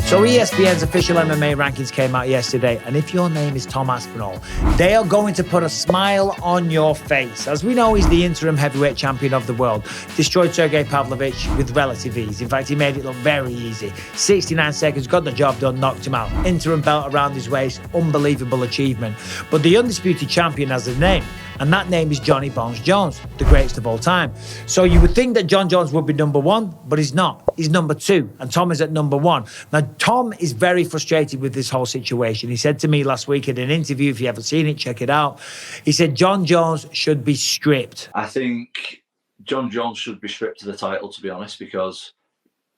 So ESPN's official MMA rankings came out yesterday, and if your name is Tom Aspinall, they are going to put a smile on your face. As we know, he's the interim heavyweight champion of the world. Destroyed Sergei Pavlovich with relative ease. In fact, he made it look very easy. 69 seconds, got the job done, knocked him out. Interim belt around his waist, unbelievable achievement. But the undisputed champion has a name, and that name is Johnny Bones Jones, the greatest of all time. So you would think that Jon Jones would be number one, but he's not. He's number two, and Tom is at number one. Now, Tom is very frustrated with this whole situation. He said to me last week in an interview, if you haven't seen it, check it out. He said Jon Jones should be stripped. I think Jon Jones should be stripped of the title, to be honest, because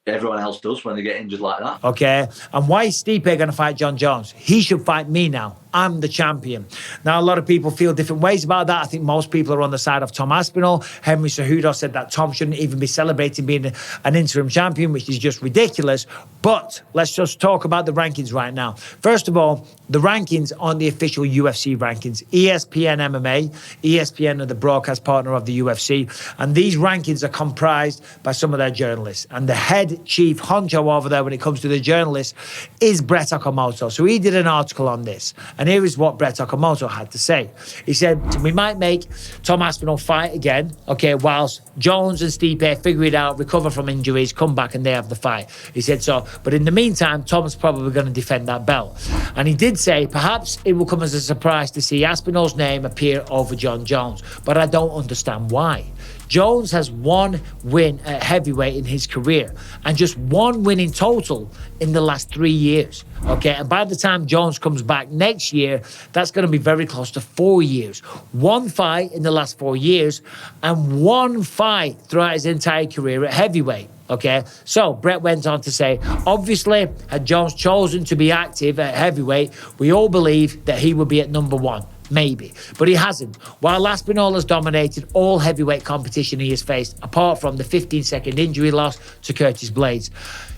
everyone else does when they get injured like that. Okay, and why is Stipe going to fight Jon Jones? He should fight me now. I'm the champion. Now, a lot of people feel different ways about that. I think most people are on the side of Tom Aspinall. Henry Cejudo said that Tom shouldn't even be celebrating being an interim champion, which is just ridiculous. But let's just talk about the rankings right now. First of all, the rankings on the official UFC rankings. ESPN MMA. ESPN are the broadcast partner of the UFC. And these rankings are comprised by some of their journalists. And the head chief honcho over there when it comes to the journalists is Brett Okamoto. So he did an article on this. And here is what Brett Okamoto had to say. He said, we might make Tom Aspinall fight again, okay, whilst Jones and Stipe figure it out, recover from injuries, come back and they have the fight. He said so. But in the meantime, Tom's probably going to defend that belt. And he did say, perhaps it will come as a surprise to see Aspinall's name appear over Jon Jones. But I don't understand why. Jones has one win at heavyweight in his career and just one win in total in the last 3 years. Okay, and by the time Jones comes back next year, that's going to be very close to 4 years. One fight in the last 4 years and one fight throughout his entire career at heavyweight. Okay, so Brett went on to say, obviously, had Jones chosen to be active at heavyweight, we all believe that he would be at number one. Maybe, but he hasn't. While Aspinall has dominated all heavyweight competition he has faced, apart from the 15-second injury loss to Curtis Blades,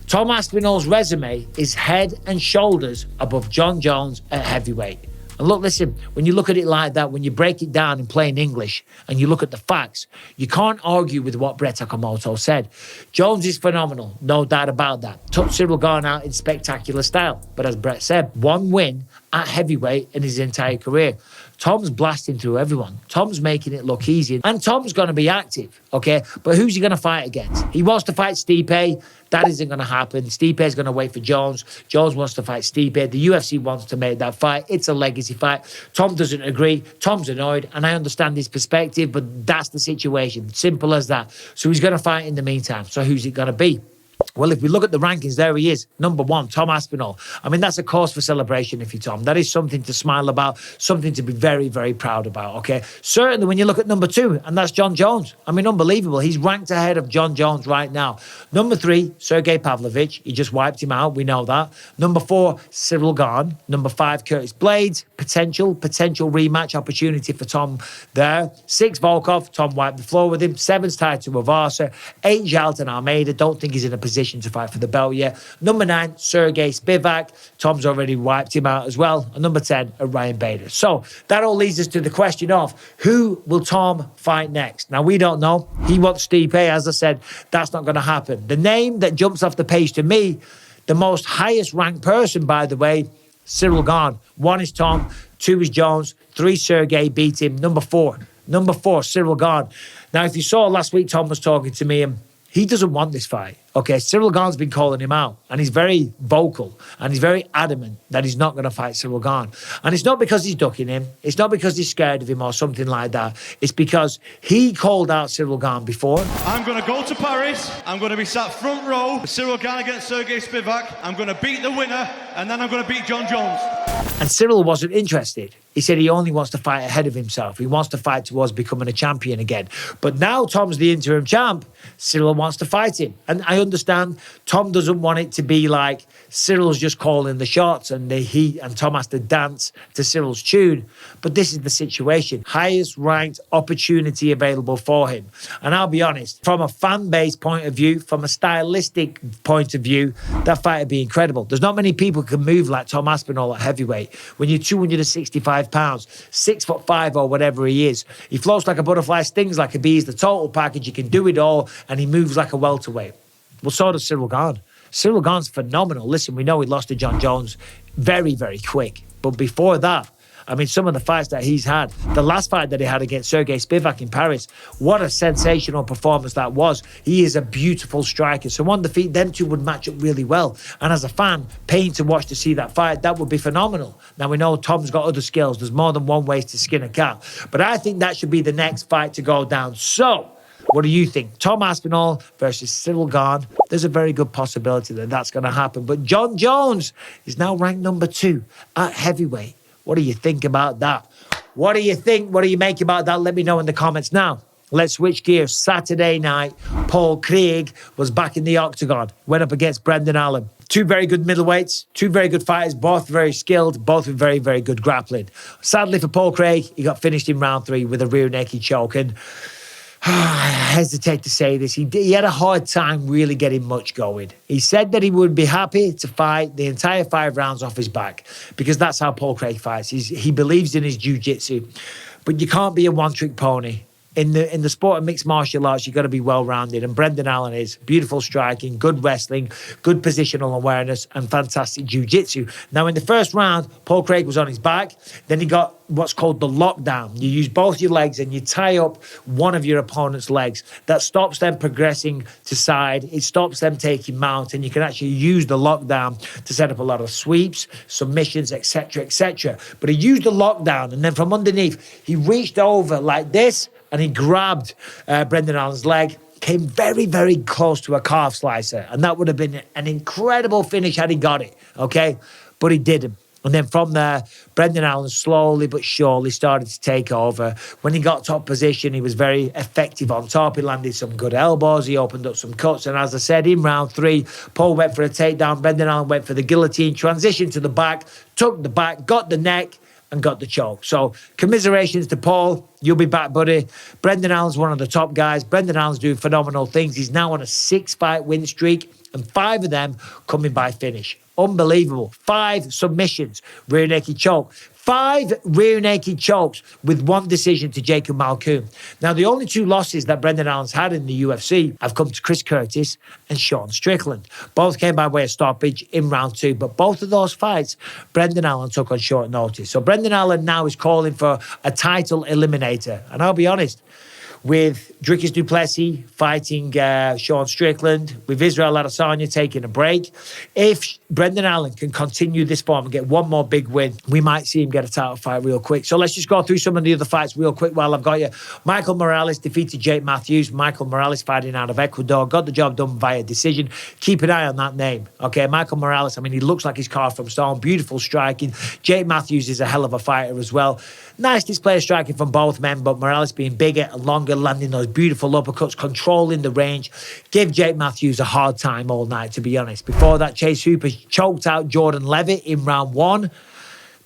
Tom Aspinall's resume is head and shoulders above Jon Jones at heavyweight. And look, listen, when you look at it like that, when you break it down in plain English and you look at the facts, you can't argue with what Brett Okamoto said. Jones is phenomenal, no doubt about that. Took Ciryl Gane out in spectacular style. But as Brett said, one win at heavyweight in his entire career. Tom's blasting through everyone. Tom's making it look easy. And Tom's going to be active, okay? But who's he going to fight against? He wants to fight Stipe. That isn't going to happen. Stipe's going to wait for Jones. Jones wants to fight Stipe. The UFC wants to make that fight. It's a legacy fight. Tom doesn't agree. Tom's annoyed, and I understand his perspective, but that's the situation. Simple as that. So he's going to fight in the meantime. So who's it going to be? Well, if we look at the rankings, there he is, number one, Tom Aspinall. I mean, that's a cause for celebration if you're Tom. That is something to smile about, something to be very, very proud about, okay? Certainly when you look at number two, and that's Jon Jones. I mean, unbelievable. He's ranked ahead of Jon Jones right now. Number three, Sergei Pavlovich. He just wiped him out. We know that. Number four, Ciryl Gane. Number five, Curtis Blades. Potential rematch opportunity for Tom there. 6, Volkov. Tom wiped the floor with him. 7's tied to Avasa. 8, Jailton Almeida. Don't think he's in a position to fight for the belt yet. Number 9, Sergei Spivak. Tom's already wiped him out as well. And number 10, Ryan Bader. So that all leads us to the question of who will Tom fight next? Now, we don't know. He wants Stipe. As I said, that's not going to happen. The name that jumps off the page to me, the most highest ranked person, by the way, Ciryl Gane. 1 is Tom, 2 is Jones, 3 Sergei beat him. Number 4, Ciryl Gane. Now, if you saw last week, Tom was talking to me and he doesn't want this fight. Okay, Ciryl Gane's been calling him out, and he's very vocal, and he's very adamant that he's not going to fight Ciryl Gane. And it's not because he's ducking him. It's not because he's scared of him or something like that. It's because he called out Ciryl Gane before. I'm going to go to Paris. I'm going to be sat front row. Ciryl Gane against Sergei Spivak. I'm going to beat the winner, and then I'm going to beat Jon Jones. And Ciryl wasn't interested. He said he only wants to fight ahead of himself. He wants to fight towards becoming a champion again. But now Tom's the interim champ. Ciryl wants to fight him. And I understand Tom doesn't want it to be like Cyryl's just calling the shots and Tom has to dance to Cyryl's tune. But this is the situation. Highest ranked opportunity available for him. And I'll be honest, from a fan base point of view, from a stylistic point of view, that fight would be incredible. There's not many people who can move like Tom Aspinall at heavyweight. When you're 265 pounds, 6'5" or whatever he is, he floats like a butterfly, stings like a bee. He's the total package. He can do it all, and he moves like a welterweight. Well, so does Ciryl Gane. Ciryl Gane's phenomenal. Listen, we know he lost to Jon Jones very, very quick. But before that, I mean, some of the fights that he's had, the last fight that he had against Sergei Pavlovich in Paris, what a sensational performance that was. He is a beautiful striker. So one defeat, them two would match up really well. And as a fan, paying to watch to see that fight, that would be phenomenal. Now, we know Tom's got other skills. There's more than one way to skin a cat. But I think that should be the next fight to go down. So, what do you think? Tom Aspinall versus Ciryl Gane. There's a very good possibility that that's going to happen. But Jon Jones is now ranked number 2 at heavyweight. What do you think about that? What do you think? What do you make about that? Let me know in the comments. Now, let's switch gears. Saturday night, Paul Craig was back in the octagon. Went up against Brendan Allen. 2 very good middleweights, 2 very good fighters, both very skilled, both with very, very good grappling. Sadly for Paul Craig, he got finished in round 3 with a rear naked choke. And I hesitate to say this. He had a hard time really getting much going. He said that he would be happy to fight the entire 5 rounds off his back because that's how Paul Craig fights. He believes in his jiu-jitsu. But you can't be a one-trick pony. In the sport of mixed martial arts, you've got to be well-rounded. And Brendan Allen is beautiful striking, good wrestling, good positional awareness, and fantastic jiu-jitsu. Now, in the first round, Paul Craig was on his back. Then he got what's called the lockdown. You use both your legs and you tie up one of your opponent's legs. That stops them progressing to side. It stops them taking mount. And you can actually use the lockdown to set up a lot of sweeps, submissions, etc., etc. But he used the lockdown. And then from underneath, he reached over like this, and he grabbed Brendan Allen's leg, came very, very close to a calf slicer. And that would have been an incredible finish had he got it, okay? But he didn't. And then from there, Brendan Allen slowly but surely started to take over. When he got top position, he was very effective on top. He landed some good elbows. He opened up some cuts. And as I said, in round 3, Paul went for a takedown. Brendan Allen went for the guillotine, transitioned to the back, took the back, got the neck, and got the choke. So commiserations to Paul. You'll be back, buddy. Brendan Allen's one of the top guys. Brendan Allen's doing phenomenal things. He's now on a 6-fight win streak, and 5 of them coming by finish. Unbelievable. 5 submissions, rear naked choke. 5 rear naked chokes with 1 decision to Jacob Malkoon. Now, the only 2 losses that Brendan Allen's had in the UFC have come to Chris Curtis and Sean Strickland. Both came by way of stoppage in round 2, but both of those fights, Brendan Allen took on short notice. So Brendan Allen now is calling for a title eliminator. And I'll be honest, with Dricus du Plessis fighting Sean Strickland, with Israel Adesanya taking a break. If Brendan Allen can continue this form and get 1 more big win, we might see him get a title fight real quick. So let's just go through some of the other fights real quick while I've got you. Michael Morales defeated Jake Matthews. Michael Morales fighting out of Ecuador. Got the job done via decision. Keep an eye on that name. Okay, Michael Morales, I mean, he looks like he's carved from stone. Beautiful striking. Jake Matthews is a hell of a fighter as well. Nice display of striking from both men, but Morales being bigger and longer, landing those beautiful uppercuts, controlling the range. Give Jake Matthews a hard time all night, to be honest. Before that, Chase Hooper choked out Jordan Levitt in round 1.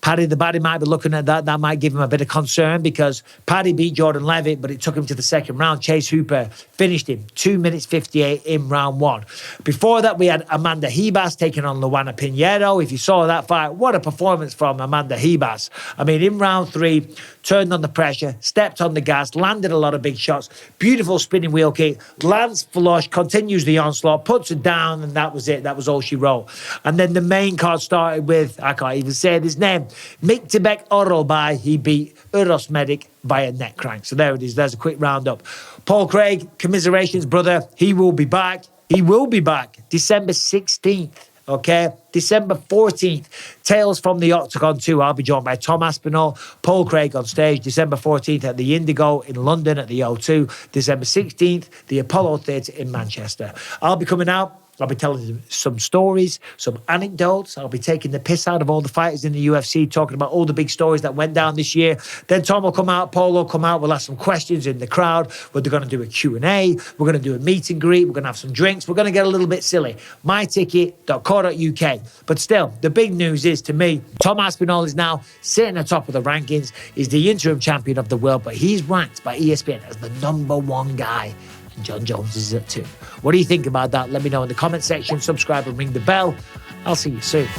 Paddy the Baddy might be looking at that. That might give him a bit of concern because Paddy beat Jordan Levitt, but it took him to the second round. Chase Hooper finished him 2 minutes 58 in round 1. Before that, we had Amanda Ribas taking on Luana Pinheiro. If you saw that fight, what a performance from Amanda Ribas. I mean, in round 3, turned on the pressure, stepped on the gas, landed a lot of big shots. Beautiful spinning wheel kick, lands flush, continues the onslaught, puts it down, and that was it. That was all she wrote. And then the main card started with, I can't even say his name, Miktibek Orolbai. He beat Uros Medic via neck crank. So there it is. There's a quick roundup. Paul Craig, commiserations, brother. He will be back. He will be back December 16th. Okay, December 14th, Tales from the Octagon 2. I'll be joined by Tom Aspinall, Paul Craig on stage. December 14th at the Indigo in London at the O2. December 16th, the Apollo Theatre in Manchester. I'll be coming out. I'll be telling you some stories, some anecdotes. I'll be taking the piss out of all the fighters in the UFC, talking about all the big stories that went down this year. Then Tom will come out, Paul will come out. We'll ask some questions in the crowd. We're going to do a Q&A. We're going to do a meet and greet. We're going to have some drinks. We're going to get a little bit silly. myticket.co.uk. But still, the big news is, to me, Tom Aspinall is now sitting atop of the rankings. He's the interim champion of the world, but he's ranked by ESPN as the #1 guy. Jon Jones is at 2. What do you think about that? Let me know in the comment section. Subscribe and ring the bell. I'll see you soon.